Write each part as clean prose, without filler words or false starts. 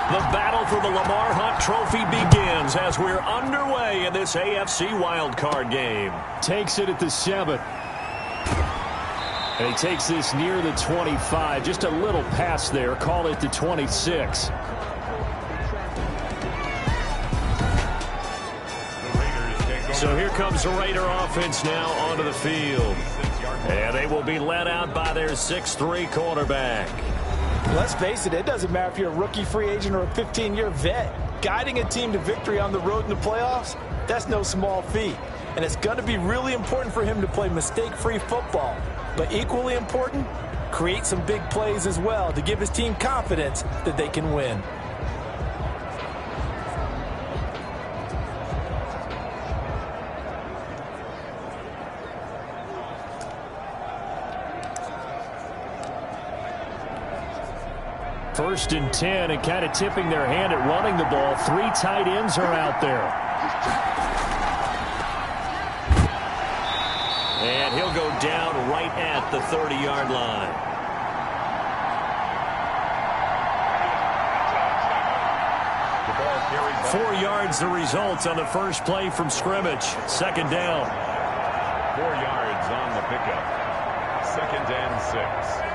The battle for the Lamar Hunt Trophy begins as we're underway in this AFC wildcard game. Takes it at the 7. And he takes this near the 25. Just a little pass there. Call it the 26. So here comes the Raider offense now onto the field. And they will be led out by their 6'3 quarterback. Let's face it, it doesn't matter if you're a rookie free agent or a 15-year vet. Guiding a team to victory on the road in the playoffs, that's no small feat. And it's going to be really important for him to play mistake-free football. But equally important, create some big plays as well to give his team confidence that they can win. First and 10, and kind of tipping their hand at running the ball. 3 tight ends are out there. And he'll go down right at the 30-yard line. The ball 4 yards the result on the first play from scrimmage. Second down. 4 yards on the pickup. Second and 6.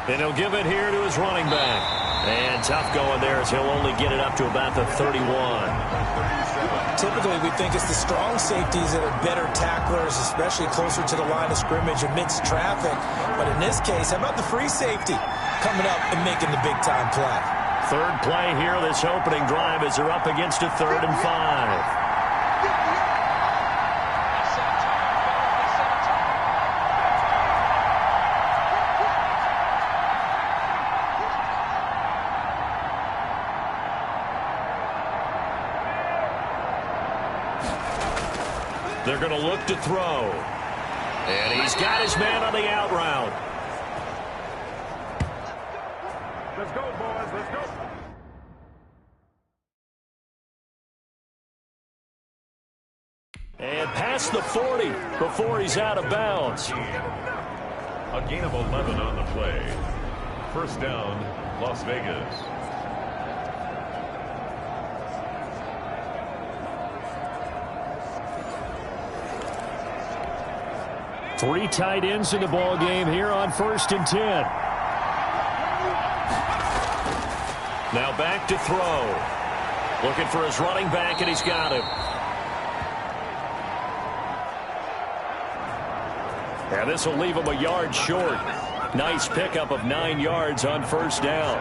And he'll give it here to his running back. And tough going there as he'll only get it up to about the 31. Typically, we think it's the strong safeties that are better tacklers, especially closer to the line of scrimmage amidst traffic. But in this case, how about the free safety coming up and making the big-time play? Third play here, this opening drive, as they're up against a 3rd and 5. They're going to look to throw. And he's got his man on the out route. Let's go, boys. Let's go. And past the 40 before he's out of bounds. A gain of 11 on the play. First down, Las Vegas. Three tight ends in the ball game here on 1st and 10. Now back to throw. Looking for his running back, and he's got him. And this will leave him a yard short. Nice pickup of 9 yards on first down.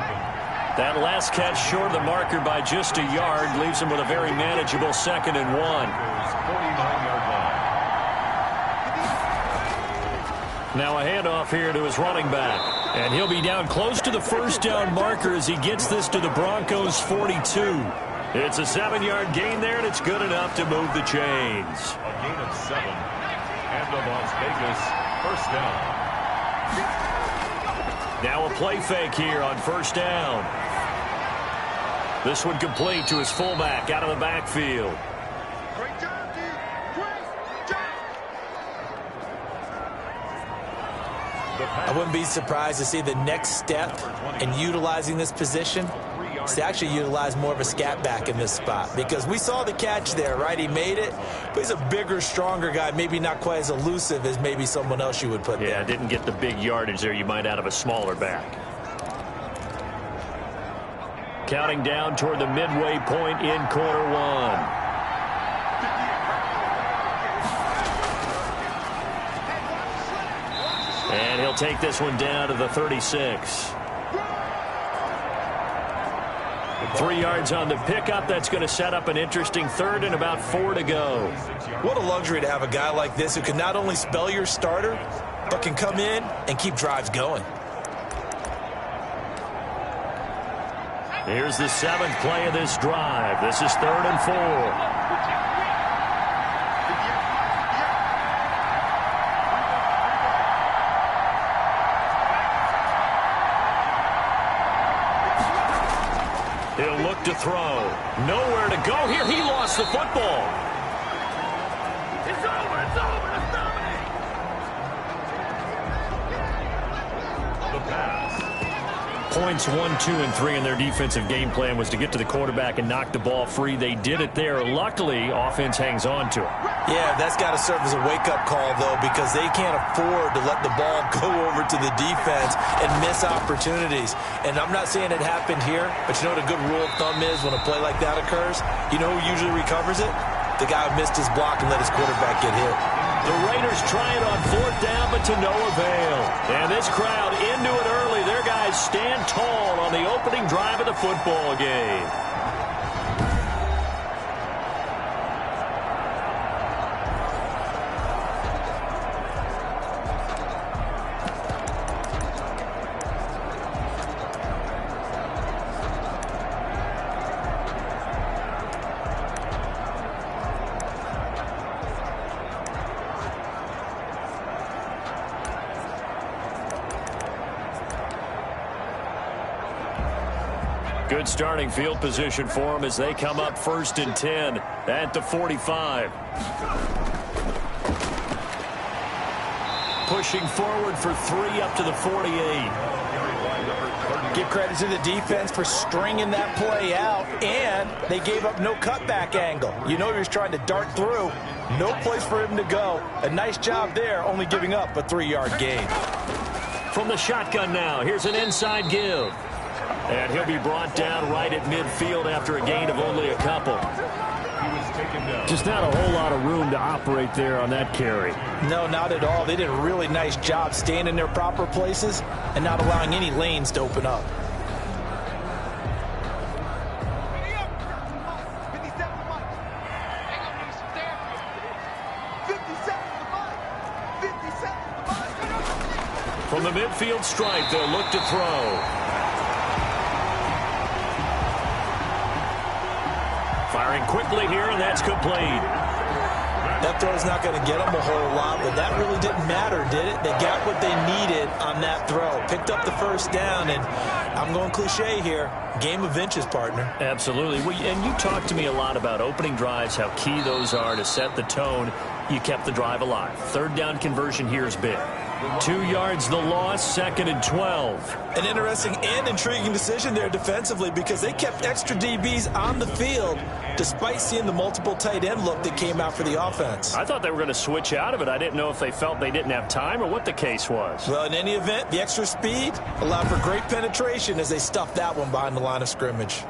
That last catch short of the marker by just a yard leaves him with a very manageable 2nd and 1. 49-yard line. Now a handoff here to his running back. And he'll be down close to the first down marker as he gets this to the Broncos 42. It's a 7-yard gain there, and it's good enough to move the chains. A gain of 7. And the Las Vegas first down. Now a play fake here on first down. This one complete to his fullback out of the backfield. I wouldn't be surprised to see the next step in utilizing this position is to actually utilize more of a scat back in this spot, because we saw the catch there, right? He made it, but he's a bigger, stronger guy, maybe not quite as elusive as maybe someone else you would put there. Yeah, didn't get the big yardage there you might out of a smaller back. Counting down toward the midway point in quarter 1. And he'll take this one down to the 36. 3 yards on the pickup. That's going to set up an interesting 3rd and about 4 to go. What a luxury to have a guy like this who can not only spell your starter, but can come in and keep drives going. Here's the 7th play of this drive. This is 3rd and 4. He'll look to throw. Nowhere to go here. He lost the football. It's over. It's over. Let's dominate. The pass. Points 1, 2, and 3 in their defensive game plan was to get to the quarterback and knock the ball free. They did it there. Luckily, offense hangs on to it. Yeah, that's got to serve as a wake-up call, though, because they can't afford to let the ball go over to the defense and miss opportunities. And I'm not saying it happened here, but you know what a good rule of thumb is when a play like that occurs? You know who usually recovers it? The guy who missed his block and let his quarterback get hit. The Raiders try it on 4th down, but to no avail. And this crowd into it early. Their guys stand tall on the opening drive of the football game. Good starting field position for them as they come up 1st and 10 at the 45. Pushing forward for 3 up to the 48. Give credit to the defense for stringing that play out, and they gave up no cutback angle. You know he was trying to dart through. No place for him to go. A nice job there, only giving up a 3-yard gain. From the shotgun now, here's an inside give. And he'll be brought down right at midfield after a gain of only a couple. He was taken down. Just not a whole lot of room to operate there on that carry. No, not at all. They did a really nice job staying in their proper places and not allowing any lanes to open up. From the midfield stripe, they'll look to throw. Firing quickly here, and that's complete. That throw's not going to get them a whole lot, but that really didn't matter, did it? They got what they needed on that throw. Picked up the 1st down, and I'm going cliche here. Game of inches, partner. Absolutely. And you talked to me a lot about opening drives, how key those are to set the tone. You kept the drive alive. 3rd down conversion here is big. 2 yards the loss, 2nd and 12. An interesting and intriguing decision there defensively because they kept extra DBs on the field despite seeing the multiple tight end look that came out for the offense. I thought they were going to switch out of it. I didn't know if they felt they didn't have time or what the case was. Well, in any event, the extra speed allowed for great penetration as they stuffed that one behind the line of scrimmage.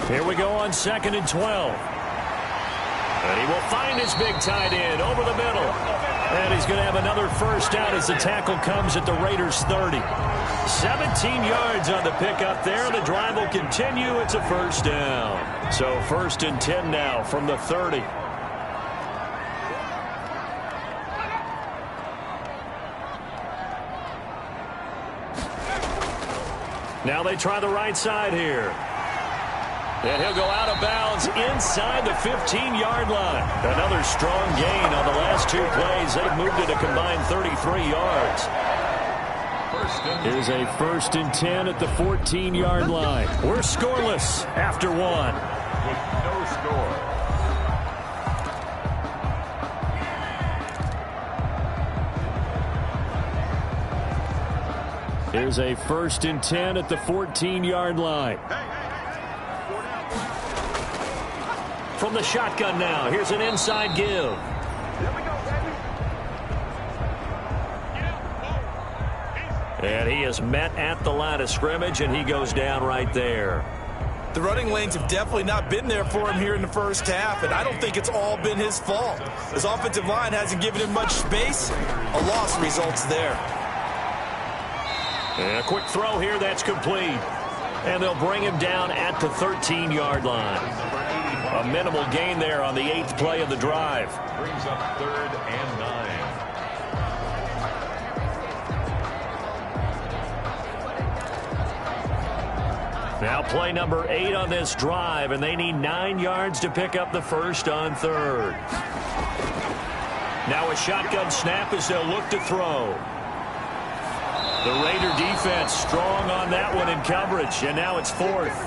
Here we go on 2nd and 12. And he will find his big tight end over the middle. And he's going to have another 1st down as the tackle comes at the Raiders' 30. 17 yards on the pickup there. The drive will continue. It's a 1st down. So 1st and 10 now from the 30. Now they try the right side here. And he'll go out of bounds inside the 15-yard line. Another strong gain on the last 2 plays. They've moved it a combined 33 yards. Here's a 1st and 10 at the 14-yard line. We're scoreless after 1. With no score. Here's a 1st and 10 at the 14-yard line. From the shotgun now, here's an inside give. Here we go, baby. And he is met at the line of scrimmage, and he goes down right there. The running lanes have definitely not been there for him here in the 1st half, and I don't think it's all been his fault. His offensive line hasn't given him much space. A loss results there. And a quick throw here, that's complete. And they'll bring him down at the 13-yard line. A minimal gain there on the 8th play of the drive. Brings up 3rd and 9. Now play number 8 on this drive, and they need 9 yards to pick up the first on third. Now a shotgun snap as they'll look to throw. The Raider defense strong on that one in coverage, and now it's 4th.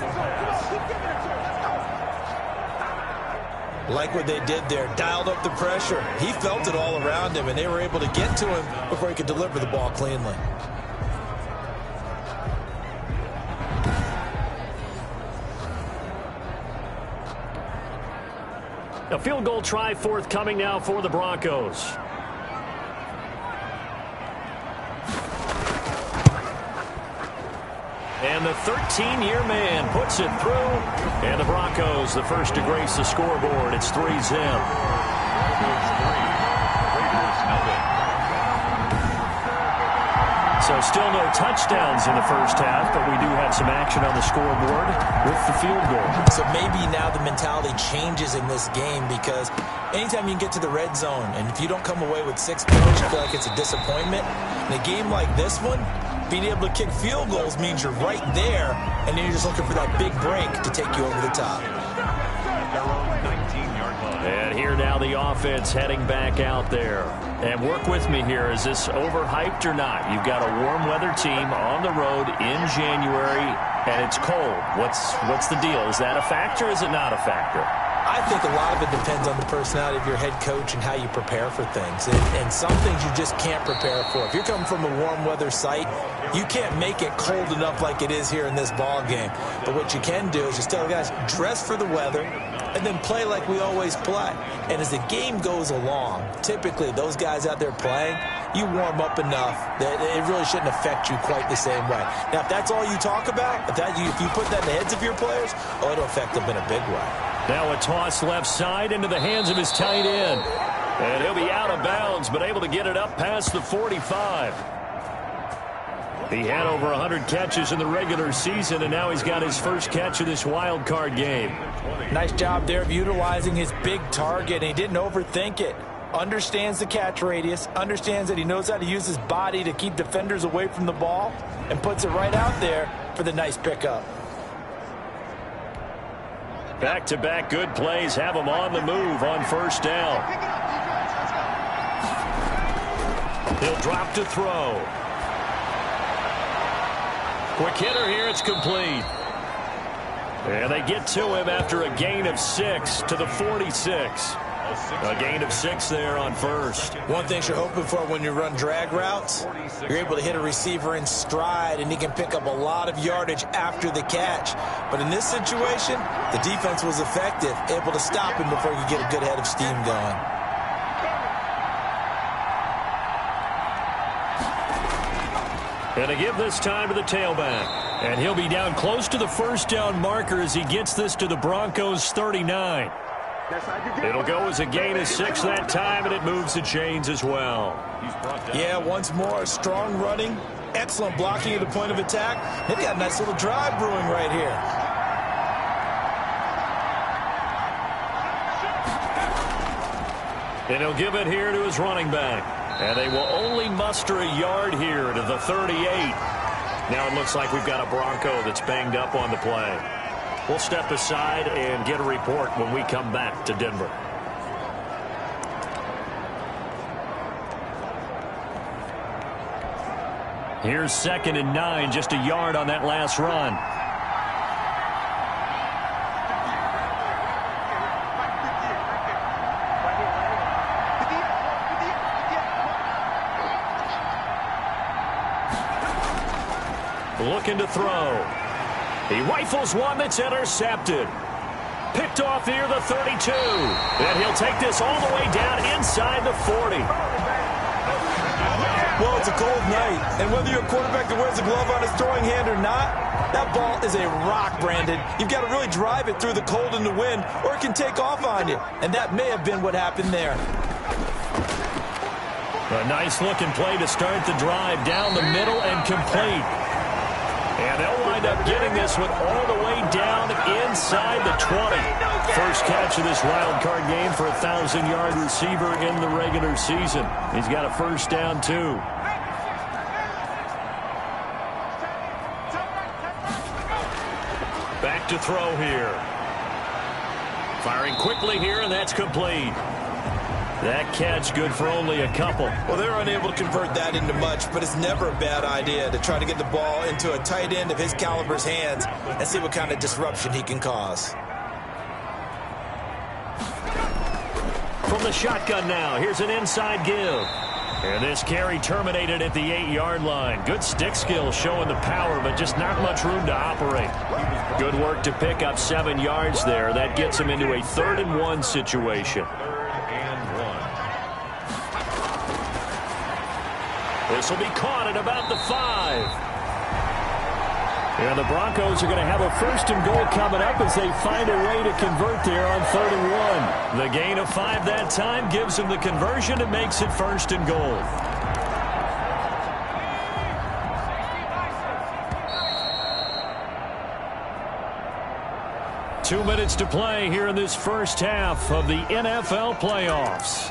Like what they did there, dialed up the pressure. He felt it all around him, and they were able to get to him before he could deliver the ball cleanly. A field goal try forthcoming now for the Broncos. And the 13-year man puts it through. And the Broncos, the first to grace the scoreboard. It's 3-0. So still no touchdowns in the first half, but we do have some action on the scoreboard with the field goal. So maybe now the mentality changes in this game, because anytime you can get to the red zone, and if you don't come away with 6 points, you feel like it's a disappointment. In a game like this one, being able to kick field goals means you're right there, and then you're just looking for that big break to take you over the top. And here now the offense heading back out there. And work with me here. Is this overhyped or not? You've got a warm weather team on the road in January, and it's cold. What's the deal? Is that a factor or is it not a factor? I think a lot of it depends on the personality of your head coach and how you prepare for things. And some things you just can't prepare for. If you're coming from a warm weather site, you can't make it cold enough like it is here in this ball game. But what you can do is just tell the guys, dress for the weather, and then play like we always play. And as the game goes along, typically those guys out there playing, you warm up enough that it really shouldn't affect you quite the same way. Now, if that's all you talk about, if you put that in the heads of your players, it'll affect them in a big way. Now a toss left side into the hands of his tight end. And he'll be out of bounds, but able to get it up past the 45. He had over 100 catches in the regular season, and now he's got his first catch of this wild card game. Nice job there of utilizing his big target, and he didn't overthink it. Understands the catch radius, understands that he knows how to use his body to keep defenders away from the ball, and puts it right out there for the nice pickup. Back-to-back good plays have him on the move on first down. He'll drop to throw. Quick hitter here, it's complete. And they get to him after a gain of 6 to the 46. A gain of 6 there on first. One thing you're hoping for when you run drag routes, you're able to hit a receiver in stride, and he can pick up a lot of yardage after the catch. But in this situation, the defense was effective, able to stop him before he could get a good head of steam going. And to give this time to the tailback. And he'll be down close to the first down marker as he gets this to the Broncos 39. It'll go as a gain of 6 that time, and it moves the chains as well. Yeah, once more, strong running, excellent blocking at the point of attack. They've got a nice little drive brewing right here. And he'll give it here to his running back. And they will only muster a yard here to the 38. Now it looks like we've got a Bronco that's banged up on the play. We'll step aside and get a report when we come back to Denver. Here's 2nd and 9, just a yard on that last run. Looking to throw. He rifles one that's intercepted. Picked off near the 32. And he'll take this all the way down inside the 40. Well, it's a cold night, and whether you're a quarterback that wears a glove on his throwing hand or not, that ball is a rock, Brandon. You've got to really drive it through the cold and the wind, or it can take off on you. And that may have been what happened there. A nice-looking play to start the drive down the middle and complete. And they'll wind up getting this one all the way down inside the 20. First catch of this wild card game for a 1,000-yard receiver in the regular season. He's got a first down, too. Back to throw here. Firing quickly here, and that's complete. That catch good for only a couple. Well, they're unable to convert that into much, but it's never a bad idea to try to get the ball into a tight end of his caliber's hands and see what kind of disruption he can cause. From the shotgun now, here's an inside give. And this carry terminated at the 8-yard line. Good stick skill showing the power, but just not much room to operate. Good work to pick up 7 yards there. That gets him into a 3rd-and-1 situation. This will be caught at about the 5. And the Broncos are going to have a 1st and goal coming up as they find a way to convert there on 3rd and 1. The gain of 5 that time gives them the conversion and makes it 1st and goal. Two minutes to play here in this first half of the NFL playoffs.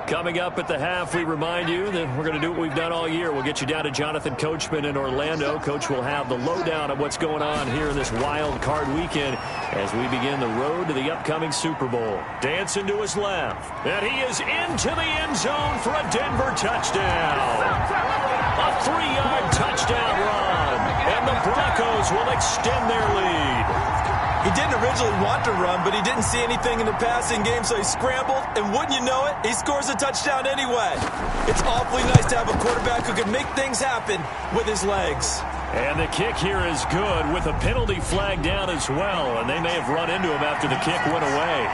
Coming up at the half, we remind you that we're going to do what we've done all year. We'll get you down to Jonathan Coachman in Orlando. Coach will have the lowdown of what's going on here in this wild card weekend as we begin the road to the upcoming Super Bowl. Dancing to his left. And he is into the end zone for a Denver touchdown. A 3-yard touchdown run. And the Broncos will extend their lead. He didn't originally want to run, but he didn't see anything in the passing game, so he scrambled, and wouldn't you know it, he scores a touchdown anyway. It's awfully nice to have a quarterback who can make things happen with his legs. And the kick here is good with a penalty flag down as well, and they may have run into him after the kick went away.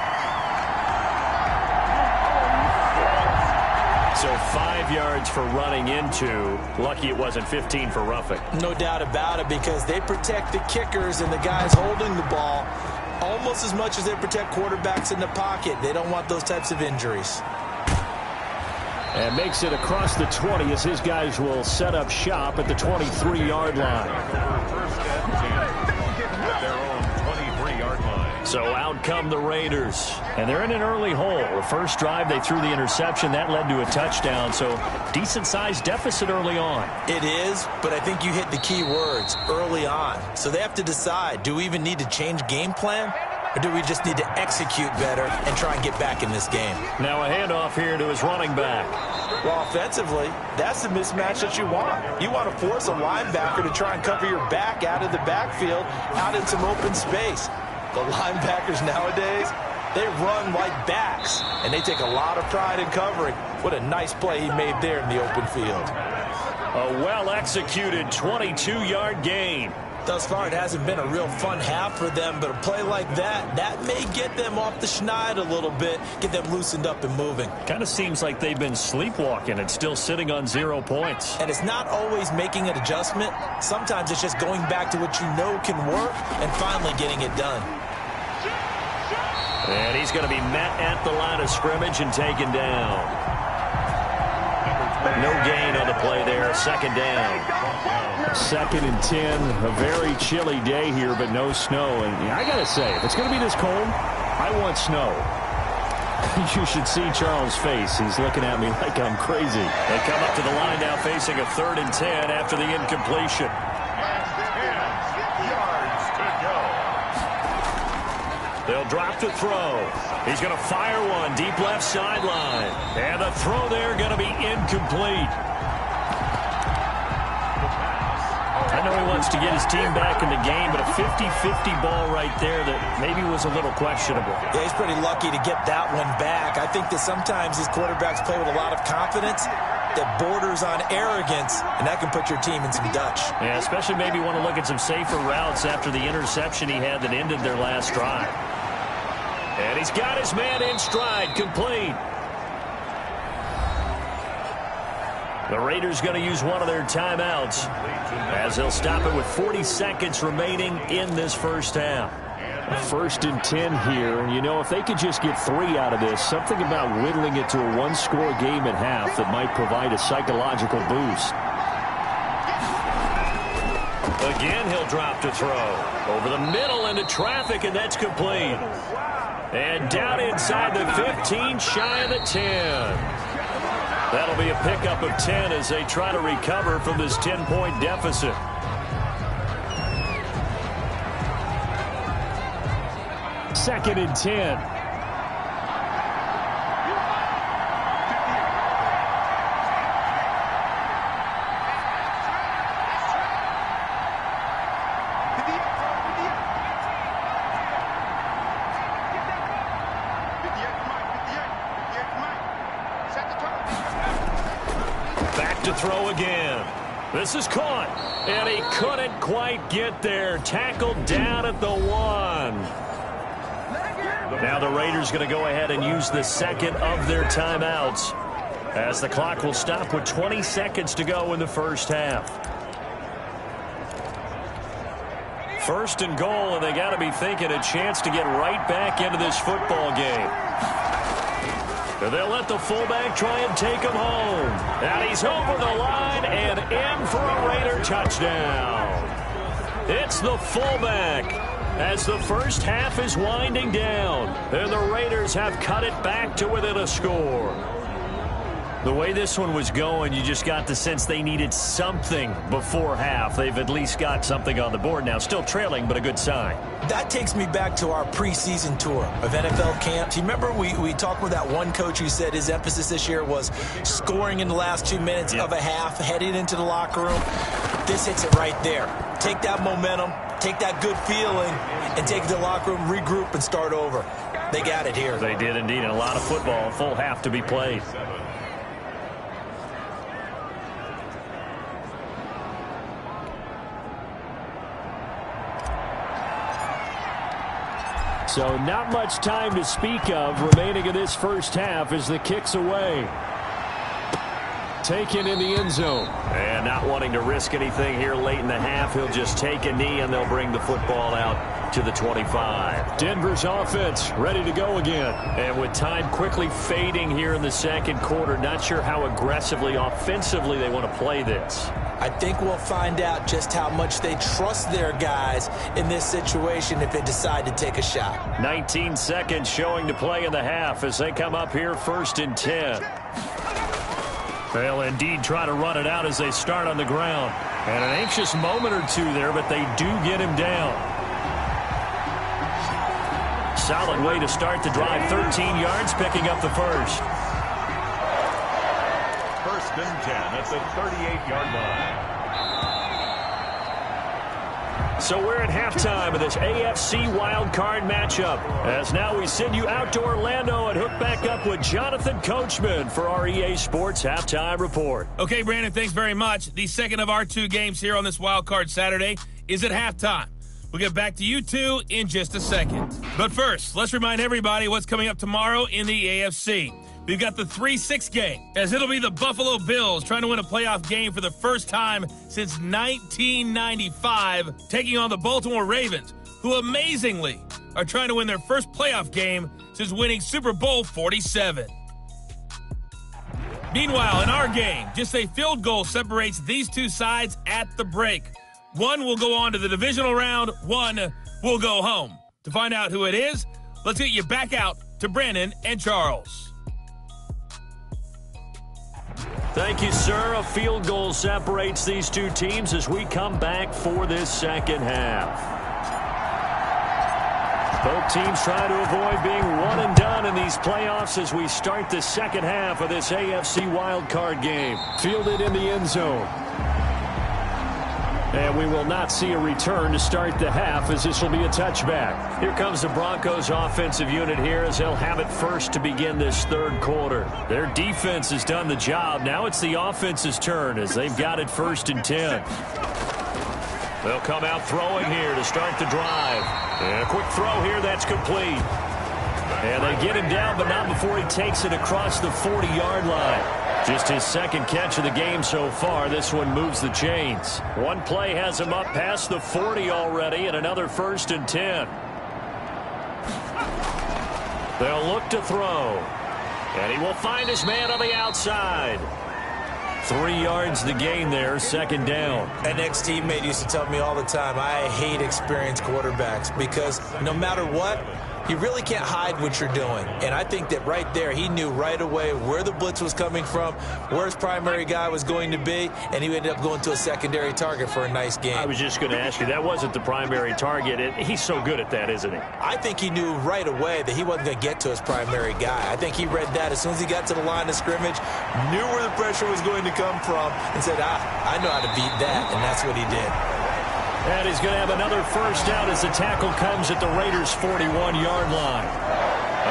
So 5 yards for running into. Lucky it wasn't 15 for roughing. No doubt about it, because they protect the kickers and the guys holding the ball almost as much as they protect quarterbacks in the pocket. They don't want those types of injuries. And makes it across the 20 as his guys will set up shop at the 23-yard line. First and 10 at their own 23-yard line. So out come the Raiders. And they're in an early hole. The first drive, they threw the interception. That led to a touchdown. So decent-sized deficit early on. It is, but I think you hit the key words, early on. So they have to decide, do we even need to change game plan? Or do we just need to execute better and try and get back in this game? Now a handoff here to his running back. Well, offensively, that's the mismatch that you want. You want to force a linebacker to try and cover your back out of the backfield, out in some open space. The linebackers nowadays, they run like backs, and they take a lot of pride in covering. What a nice play he made there in the open field. A well-executed 22-yard gain. Thus far, it hasn't been a real fun half for them, but a play like that may get them off the schneid a little bit, get them loosened up and moving. Kind of seems like they've been sleepwalking and still sitting on 0 points. And it's not always making an adjustment. Sometimes it's just going back to what you know can work and finally getting it done. And he's going to be met at the line of scrimmage and taken down. No gain on the play there. 2nd down. 2nd and 10. A very chilly day here, but no snow. And I got to say, if it's going to be this cold, I want snow. You should see Charles' face. He's looking at me like I'm crazy. They come up to the line now facing a 3rd and 10 after the incompletion. They'll drop to throw. He's going to fire one deep left sideline. And the throw there going to be incomplete. I know he wants to get his team back in the game, but a 50-50 ball right there that maybe was a little questionable. Yeah, he's pretty lucky to get that one back. I think that sometimes these quarterbacks play with a lot of confidence that borders on arrogance, and that can put your team in some Dutch. Yeah, especially maybe want to look at some safer routes after the interception he had that ended their last drive. And he's got his man in stride, complete. The Raiders going to use one of their timeouts as they'll stop it with 40 seconds remaining in this first half. 1st and 10 here. You know, if they could just get 3 out of this, something about whittling it to a 1-score game at half that might provide a psychological boost. Again, he'll drop to throw. Over the middle into traffic, and that's complete. And down inside the 15, shy of the 10. That'll be a pickup of 10 as they try to recover from this 10-point deficit. Second and 10. Back to throw again. This is caught, and he couldn't quite get there. Tackled down at the 1. Now the Raiders going to go ahead and use the second of their timeouts as the clock will stop with 20 seconds to go in the first half. First and goal, and they got to be thinking a chance to get right back into this football game. And they'll let the fullback try and take him home. And he's over the line and in for a Raider touchdown. It's the fullback as the first half is winding down. And the Raiders have cut it back to within a score. The way this one was going, you just got the sense they needed something before half. They've at least got something on the board now. Still trailing, but a good sign. That takes me back to our preseason tour of NFL camps. You remember we talked with that one coach who said his emphasis this year was scoring in the last 2 minutes of a half, heading into the locker room. This hits it right there. Take that momentum, take that good feeling, and take it to the locker room, regroup, and start over. They got it here. They did indeed. And a lot of football, full half to be played. So not much time to speak of remaining in this first half as the kick's away. Taken in the end zone. And not wanting to risk anything here late in the half, he'll just take a knee and they'll bring the football out to the 25. Denver's offense ready to go again. And with time quickly fading here in the second quarter, not sure how aggressively, offensively they want to play this. I think we'll find out just how much they trust their guys in this situation if they decide to take a shot. 19 seconds showing to play in the half as they come up here first and 10. They'll indeed try to run it out as they start on the ground. And an anxious moment or two there, but they do get him down. Solid way to start the drive. 13 yards, picking up the first. First and 10 at the 38-yard line. So we're at halftime of this AFC wildcard matchup. As now we send you out to Orlando and hook back up with Jonathan Coachman for our EA Sports Halftime Report. Okay, Brandon, thanks very much. The second of our two games here on this wildcard Saturday is at halftime. We'll get back to you two in just a second. But first, let's remind everybody what's coming up tomorrow in the AFC. We've got the 3-6 game, as it'll be the Buffalo Bills trying to win a playoff game for the first time since 1995, taking on the Baltimore Ravens, who amazingly are trying to win their first playoff game since winning Super Bowl 47. Meanwhile, in our game, just a field goal separates these two sides at the break. One will go on to the divisional round, one will go home. To find out who it is, let's get you back out to Brandon and Charles. Thank you, sir. A field goal separates these two teams as we come back for this second half. Both teams try to avoid being one and done in these playoffs as we start the second half of this AFC wildcard game. Fielded in the end zone. And we will not see a return to start the half as this will be a touchback. Here comes the Broncos offensive unit here as they'll have it first to begin this third quarter. Their defense has done the job. Now it's the offense's turn as they've got it first and 10. They'll come out throwing here to start the drive. And a quick throw here, that's complete. And they get him down, but not before he takes it across the 40-yard line. Just his second catch of the game so far. This one moves the chains. One play has him up past the 40 already, and another first and 10. They'll look to throw. And he will find his man on the outside. 3 yards the gain there, second down. An ex-teammate used to tell me all the time, I hate experienced quarterbacks because no matter what, you really can't hide what you're doing. And I think that right there, he knew right away where the blitz was coming from, where his primary guy was going to be, and he ended up going to a secondary target for a nice game. I was just going to ask you, that wasn't the primary target. He's so good at that, isn't he? I think he knew right away that he wasn't going to get to his primary guy. I think he read that as soon as he got to the line of scrimmage, knew where the pressure was going to come from, and said, I know how to beat that, and that's what he did. And he's going to have another first down as the tackle comes at the Raiders' 41-yard line.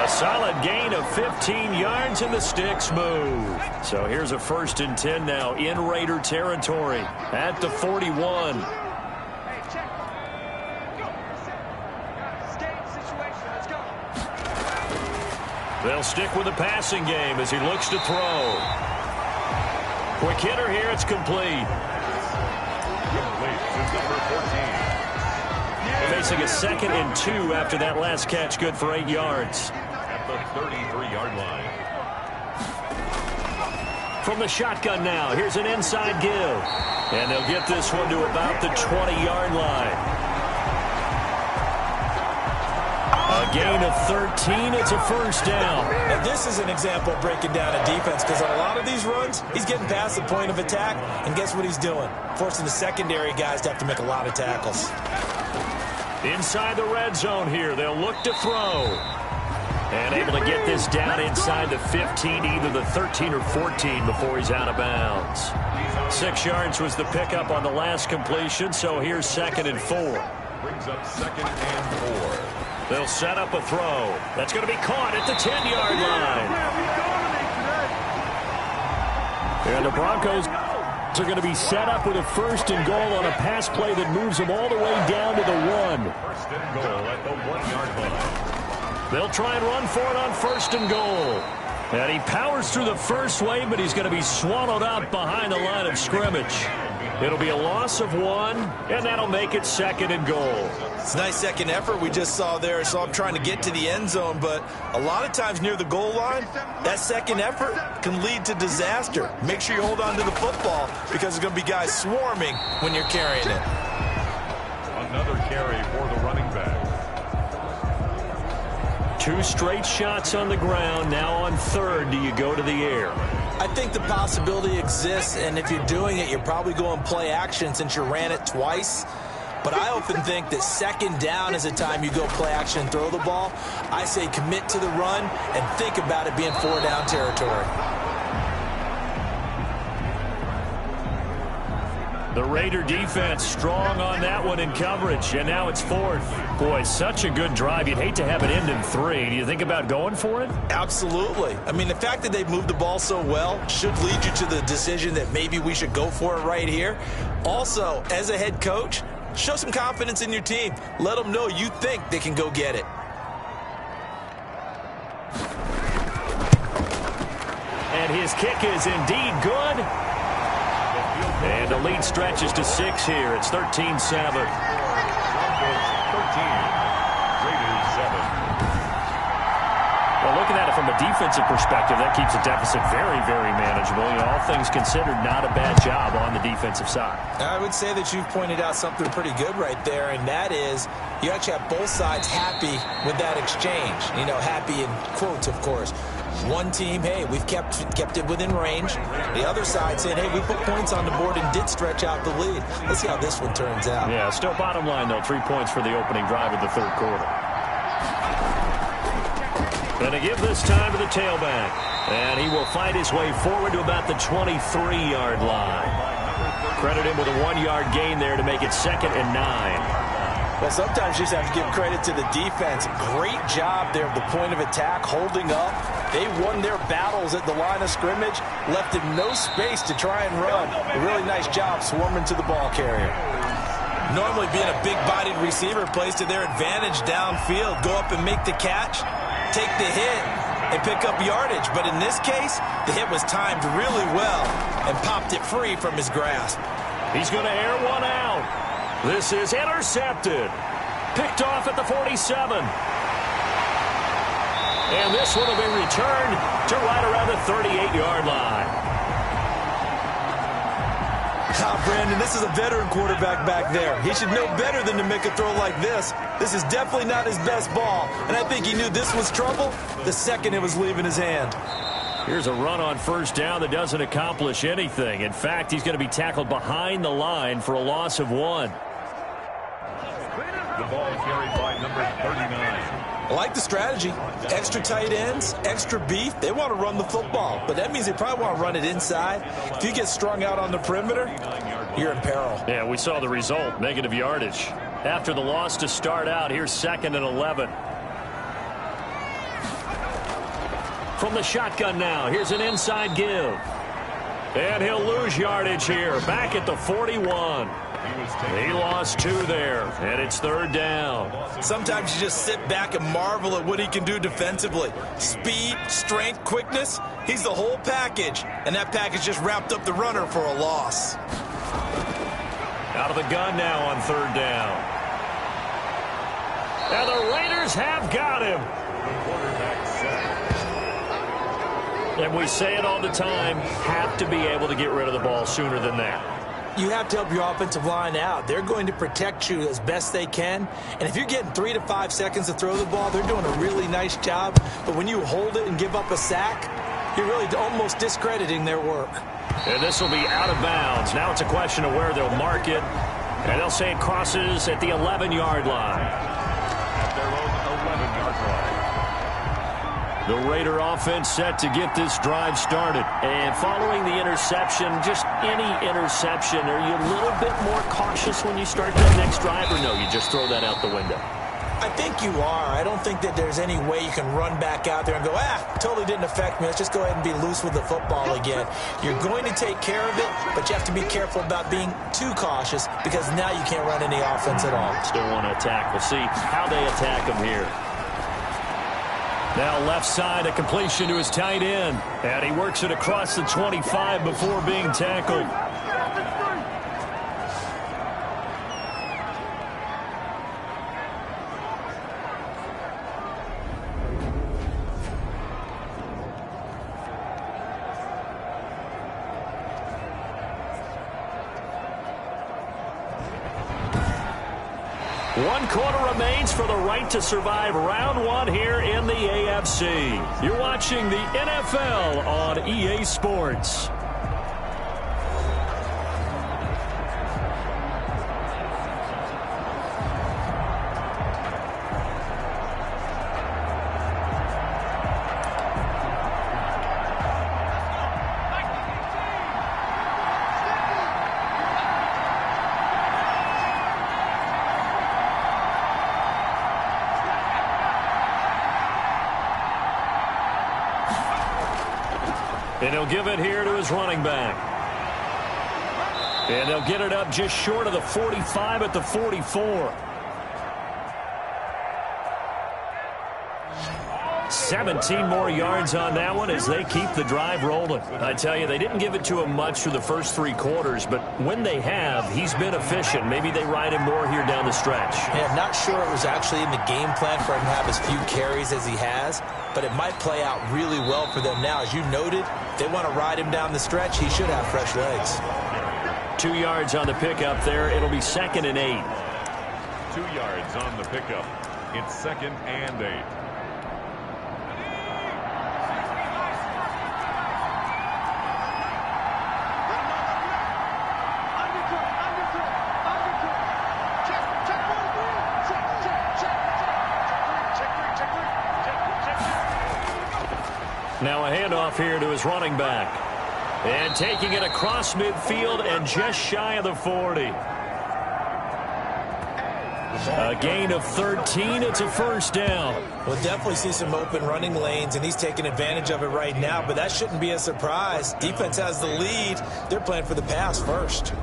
A solid gain of 15 yards and the sticks move. So here's a 1st and 10 now in Raider territory at the 41. They'll stick with the passing game as he looks to throw. Quick hitter here, it's complete. Facing a 2nd and 2 after that last catch, good for 8 yards. At the 33-yard line. From the shotgun now, here's an inside give. And they'll get this one to about the 20-yard line. A gain of 13, it's a first down. Now this is an example of breaking down a defense because on a lot of these runs, he's getting past the point of attack, and guess what he's doing? Forcing the secondary guys to have to make a lot of tackles. Inside the red zone here, they'll look to throw. And able to get this down inside the 15, either the 13 or 14 before he's out of bounds. 6 yards was the pickup on the last completion, so here's 2nd and 4. Brings up 2nd and 4. They'll set up a throw. That's going to be caught at the 10-yard line. And the Broncos are going to be set up with a 1st and goal on a pass play that moves them all the way down to the 1. 1st and goal at the 1-yard line. They'll try and run for it on 1st and goal. And he powers through the first wave, but he's going to be swallowed up behind the line of scrimmage. It'll be a loss of 1, and that'll make it 2nd and goal. It's a nice second effort we just saw there. So I'm trying to get to the end zone, but a lot of times near the goal line, that second effort can lead to disaster. Make sure you hold on to the football because there's going to be guys swarming when you're carrying it. Another carry for the running back. 2 straight shots on the ground. Now on 3rd, do you go to the air? I think the possibility exists, and if you're doing it, you're probably going play action since you ran it twice. But I often think that 2nd down is the time you go play action and throw the ball. I say commit to the run and think about it being 4-down territory. The Raider defense strong on that one in coverage, and now it's 4th. Boy, such a good drive. You'd hate to have it end in 3. Do you think about going for it? Absolutely. I mean, the fact that they've moved the ball so well should lead you to the decision that maybe we should go for it right here. Also, as a head coach, show some confidence in your team. Let them know you think they can go get it. And his kick is indeed good. And the lead stretches to 6 here. It's 13-7. Broncos 13. Raiders 7. Well, looking at it from a defensive perspective, that keeps the deficit very, very manageable. You know, all things considered, not a bad job on the defensive side. I would say that you've pointed out something pretty good right there, and that is you actually have both sides happy with that exchange. You know, happy in quotes, of course. One team, hey, we've kept it within range. The other side saying, hey, we put points on the board and did stretch out the lead. Let's see how this one turns out. Yeah, still bottom line, though, 3 points for the opening drive of the 3rd quarter. And to give this time to the tailback. And he will fight his way forward to about the 23-yard line. Credit him with a 1-yard gain there to make it 2nd and 9. Well, sometimes you just have to give credit to the defense. Great job there at the point of attack, holding up. They won their battles at the line of scrimmage, left him no space to try and run. A really nice job swarming to the ball carrier. Normally being a big-bodied receiver plays to their advantage downfield. Go up and make the catch, take the hit, and pick up yardage. But in this case, the hit was timed really well and popped it free from his grasp. He's going to air one out. This is intercepted. Picked off at the 47. And this one will be returned to right around the 38-yard line. Brandon, this is a veteran quarterback back there. He should know better than to make a throw like this. This is definitely not his best ball, and I think he knew this was trouble the second it was leaving his hand. Here's a run on first down that doesn't accomplish anything. In fact, he's going to be tackled behind the line for a loss of 1. The ball carried by number 39. I like the strategy. Extra tight ends, extra beef. They want to run the football, but that means they probably want to run it inside. If you get strung out on the perimeter, you're in peril. Yeah, we saw the result, negative yardage. After the loss to start out, here's 2nd and 11. From the shotgun now, here's an inside give. And he'll lose yardage here, back at the 41. He lost 2 there, and it's 3rd down. Sometimes you just sit back and marvel at what he can do defensively. Speed, strength, quickness, he's the whole package. And that package just wrapped up the runner for a loss. Out of the gun now on 3rd down. And the Raiders have got him. And we say it all the time, have to be able to get rid of the ball sooner than that. You have to help your offensive line out. They're going to protect you as best they can. And if you're getting 3 to 5 seconds to throw the ball, they're doing a really nice job. But when you hold it and give up a sack, you're really almost discrediting their work. And this will be out of bounds. Now it's a question of where they'll mark it. And they'll say it crosses at the 11-yard line. At their own 11-yard line. The Raider offense set to get this drive started. And following the interception, just any interception, are you a little bit more cautious when you start that next drive, or no, you just throw that out the window? I think you are. I don't think that there's any way you can run back out there and go, totally didn't affect me. Let's just go ahead and be loose with the football again. You're going to take care of it, but you have to be careful about being too cautious because now you can't run any offense at all. Still want to attack. We'll see how they attack him here. Now left side, a completion to his tight end. And he works it across the 25 before being tackled. One quarter remains for the right to survive round 1 here in the AFC. You're watching the NFL on EA Sports. And he'll give it here to his running back. And they'll get it up just short of the 45 at the 44. 17 more yards on that one as they keep the drive rolling. I tell you, they didn't give it to him much through the first 3 quarters, but when they have, he's been efficient. Maybe they ride him more here down the stretch. Yeah, I'm not sure it was actually in the game plan for him to have as few carries as he has, but it might play out really well for them now. As you noted, they want to ride him down the stretch. He should have fresh legs. 2 yards on the pickup there. It'll be 2nd and 8. 2 yards on the pickup. It's 2nd and 8. Now a handoff here to his running back. And taking it across midfield and just shy of the 40. A gain of 13. It's a first down. We'll definitely see some open running lanes, and he's taking advantage of it right now, but that shouldn't be a surprise. Defense has the lead. They're playing for the pass first.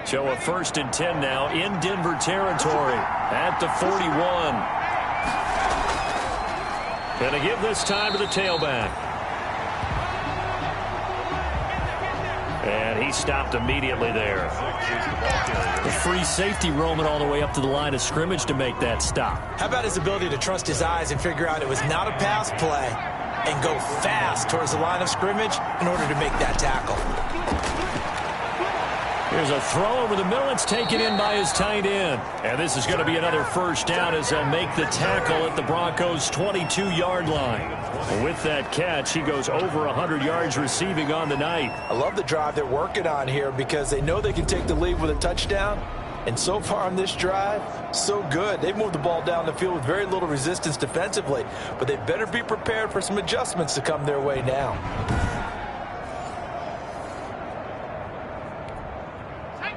So a 1st and 10 now in Denver territory at the 41. And to give this time to the tailback. And he stopped immediately there. The free safety roaming all the way up to the line of scrimmage to make that stop. How about his ability to trust his eyes and figure out it was not a pass play and go fast towards the line of scrimmage in order to make that tackle. Here's a throw over the middle. It's taken in by his tight end. And this is going to be another first down as they'll make the tackle at the Broncos' 22-yard line. With that catch, he goes over 100 yards receiving on the night. I love the drive they're working on here because they know they can take the lead with a touchdown. And so far on this drive, so good. They've moved the ball down the field with very little resistance defensively. But they better be prepared for some adjustments to come their way now.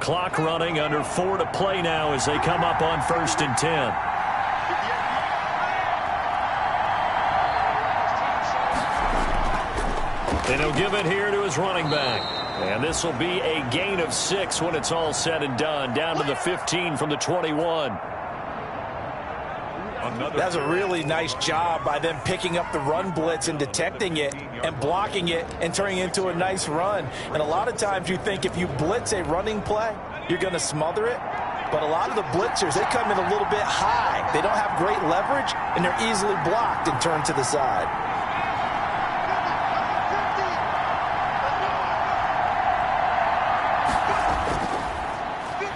Clock running, under 4 to play now as they come up on 1st and 10. And he'll give it here to his running back. And this will be a gain of 6 when it's all said and done. Down to the 15 from the 21. That's a really nice job by them picking up the run blitz and detecting it and blocking it and turning it into a nice run. And a lot of times you think if you blitz a running play, you're going to smother it. But a lot of the blitzers, they come in a little bit high. They don't have great leverage, and they're easily blocked and turned to the side.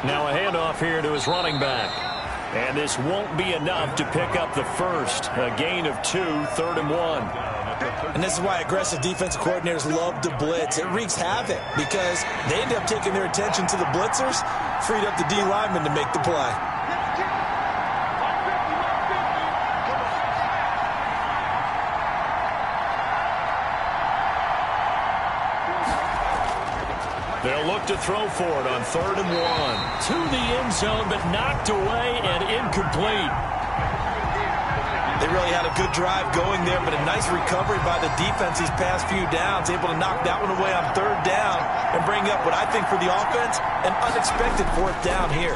Now a handoff here to his running back. And this won't be enough to pick up the first. A gain of 2, 3rd and 1. And this is why aggressive defensive coordinators love to blitz. It wreaks havoc because they end up taking their attention to the blitzers, freed up the D lineman to make the play. They'll look to throw for it on 3rd and 1. To the end zone, but knocked away and incomplete. They really had a good drive going there, but a nice recovery by the defense these past few downs, able to knock that one away on 3rd down and bring up what I think for the offense, an unexpected 4th down here.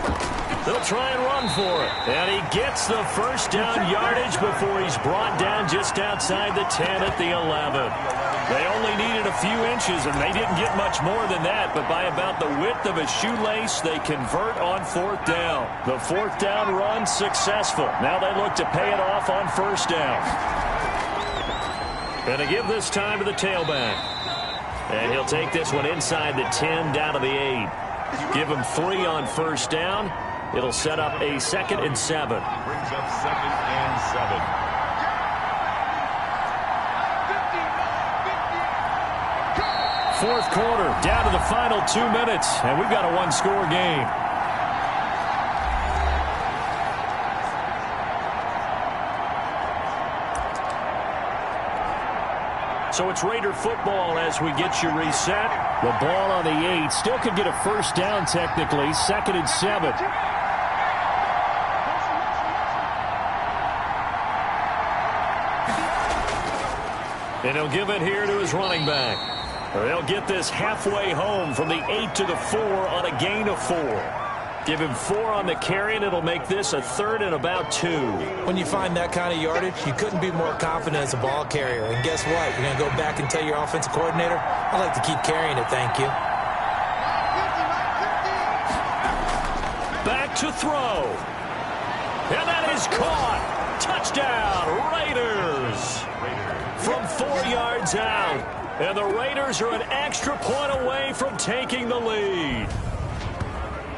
They'll try and run for it. And he gets the first down yardage before he's brought down just outside the 10 at the 11. They only needed a few inches, and they didn't get much more than that. But by about the width of a shoelace, they convert on 4th down. The 4th down run successful. Now they look to pay it off on 1st down. And to give this time to the tailback. And he'll take this one inside the 10 down to the 8. Give him 3 on 1st down. It'll set up a 2nd and 7. Brings up 2nd and 7. Fourth quarter, down to the final 2 minutes, and we've got a one-score game. So it's Raider football as we get you reset. The ball on the 8. Still could get a first down technically. 2nd and 7. And he'll give it here to his running back. They'll get this halfway home from the 8 to the 4 on a gain of 4. Give him 4 on the carry, and it'll make this a 3rd and about 2. When you find that kind of yardage, you couldn't be more confident as a ball carrier. And guess what? You're going to go back and tell your offensive coordinator, I'd like to keep carrying it, thank you. Back to throw. And that is caught. Touchdown, Raiders. From 4 yards out. And the Raiders are an extra point away from taking the lead.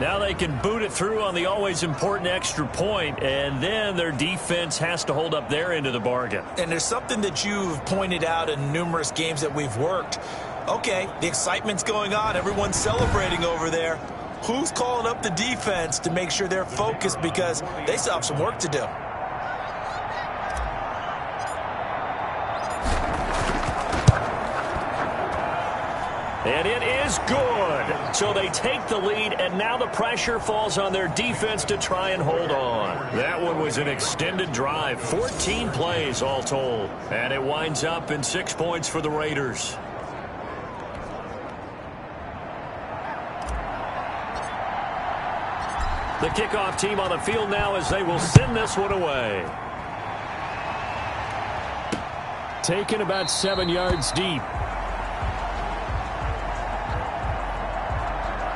Now they can boot it through on the always important extra point, and then their defense has to hold up their end of the bargain. And there's something that you've pointed out in numerous games that we've worked. Okay, the excitement's going on. Everyone's celebrating over there. Who's calling up the defense to make sure they're focused because they still have some work to do? And it is good. So they take the lead, and now the pressure falls on their defense to try and hold on. That one was an extended drive, 14 plays all told. And it winds up in 6 points for the Raiders. The kickoff team on the field now as they will send this one away. Taken about 7 yards deep.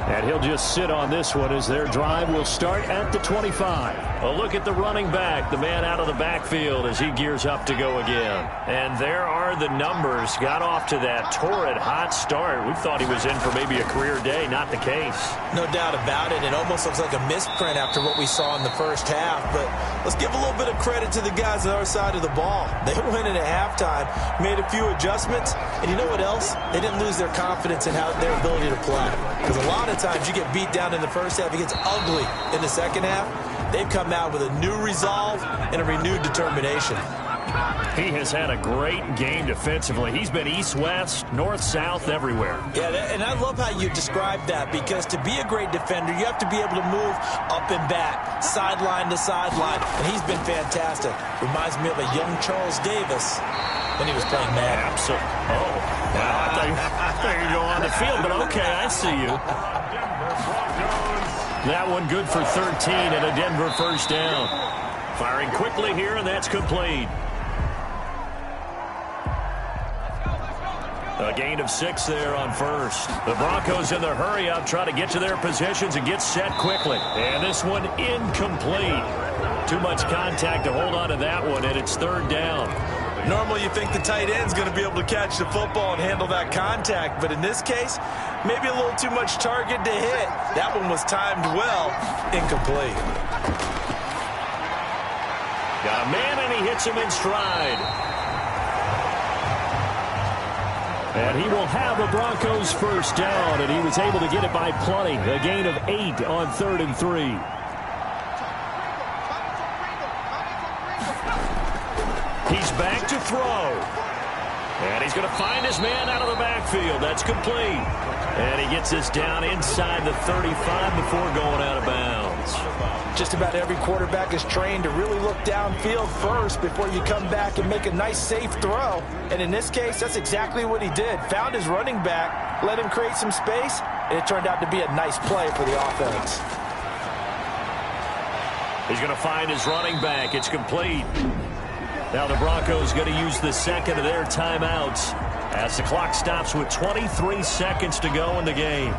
And he'll just sit on this one as their drive will start at the 25. A look at the running back, the man out of the backfield as he gears up to go again. And there are the numbers. Got off to that torrid hot start. We thought he was in for maybe a career day. Not the case. No doubt about it. It almost looks like a misprint after what we saw in the first half. But let's give a little bit of credit to the guys on our side of the ball. They went in at halftime, made a few adjustments, and you know what else? They didn't lose their confidence in their ability to play. Because a lot of times you get beat down in the first half, it gets ugly in the second half. They've come out with a new resolve and a renewed determination. He has had a great game defensively. He's been east-west, north-south, everywhere. Yeah, and I love how you describe that, because to be a great defender, you have to be able to move up and back, sideline to sideline, and he's been fantastic. Reminds me of a young Charles Davis when he was playing Madden. Absolutely. Oh, wow. I thought you were going on the field, but okay, I see you. That one good for 13 and a Denver first down. Firing quickly here, and that's complete. A gain of 6 there on first. The Broncos in the hurry-up try to get to their positions and get set quickly. And this one incomplete. Too much contact to hold on to that one, and it's third down. Normally you think the tight end's going to be able to catch the football and handle that contact, but in this case, maybe a little too much target to hit. That one was timed well, incomplete. Got a man, and he hits him in stride. And he will have a Broncos first down, and he was able to get it by plenty. A gain of 8 on 3rd and 3. He's back to throw. And he's going to find his man out of the backfield. That's complete. And he gets this down inside the 35 before going out of bounds. Just about every quarterback is trained to really look downfield first before you come back and make a nice, safe throw. And in this case, that's exactly what he did. Found his running back, let him create some space, and it turned out to be a nice play for the offense. He's going to find his running back. It's complete. Now the Broncos going to use the second of their timeouts as the clock stops with 23 seconds to go in the game.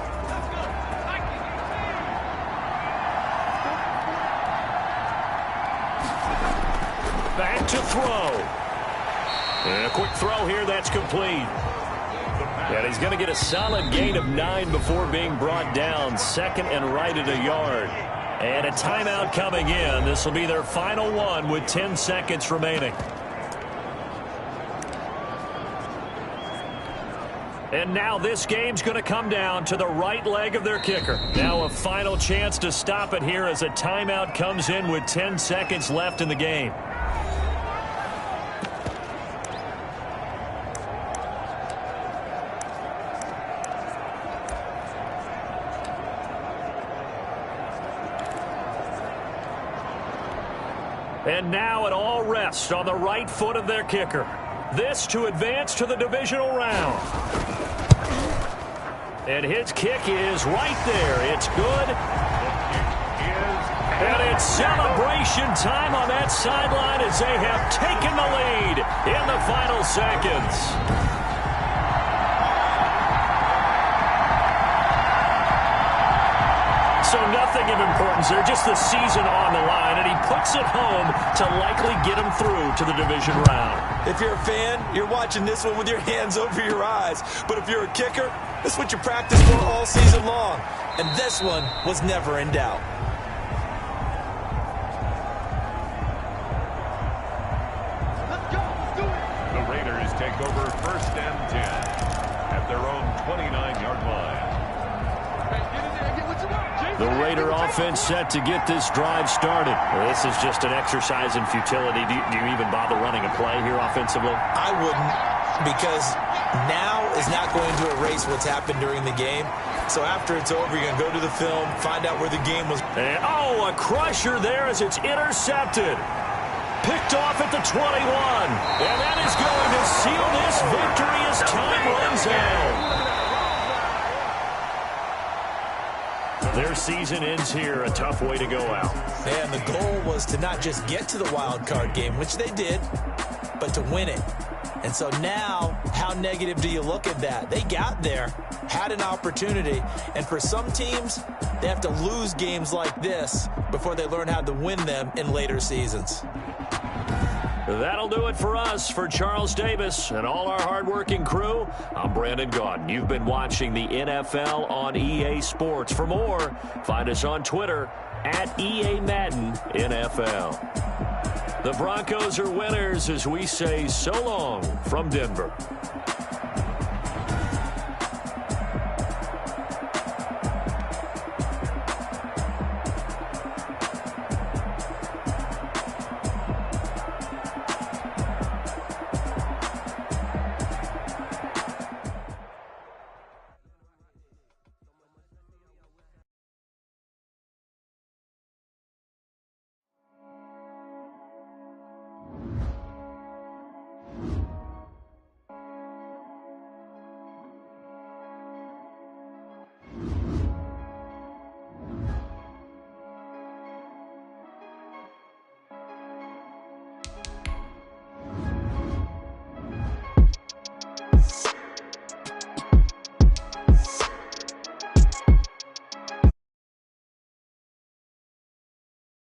Back to throw. And a quick throw here. That's complete. And he's going to get a solid gain of 9 before being brought down. Second and right at a yard. And a timeout coming in. This will be their final one with 10 seconds remaining. And now this game's going to come down to the right leg of their kicker. Now a final chance to stop it here as a timeout comes in with 10 seconds left in the game. And now it all rests on the right foot of their kicker. This to advance to the divisional round. And his kick is right there. It's good. And it's celebration time on that sideline as they have taken the lead in the final seconds. So nothing of importance there, just the season on the line, and he puts it home to likely get him through to the division round. If you're a fan, you're watching this one with your hands over your eyes. But if you're a kicker, this is what you practice for all season long. And this one was never in doubt. The Raiders take over 1st and 10 at their own 29-yard line. The Raider offense set to get this drive started. This is just an exercise in futility. Do you even bother running a play here offensively? I wouldn't, because now is not going to erase what's happened during the game. So after it's over, you're going to go to the film, find out where the game was. And, a crusher there as it's intercepted. Picked off at the 21. And that is going to seal this victory as time runs out. Their season ends here. A tough way to go out. And the goal was to not just get to the wild card game, which they did, but to win it. And so now, how negative do you look at that? They got there, had an opportunity, and for some teams, they have to lose games like this before they learn how to win them in later seasons. That'll do it for us. For Charles Davis and all our hardworking crew, I'm Brandon Gaudin. You've been watching the NFL on EA Sports. For more, find us on Twitter at EA Madden NFL. The Broncos are winners as we say so long from Denver.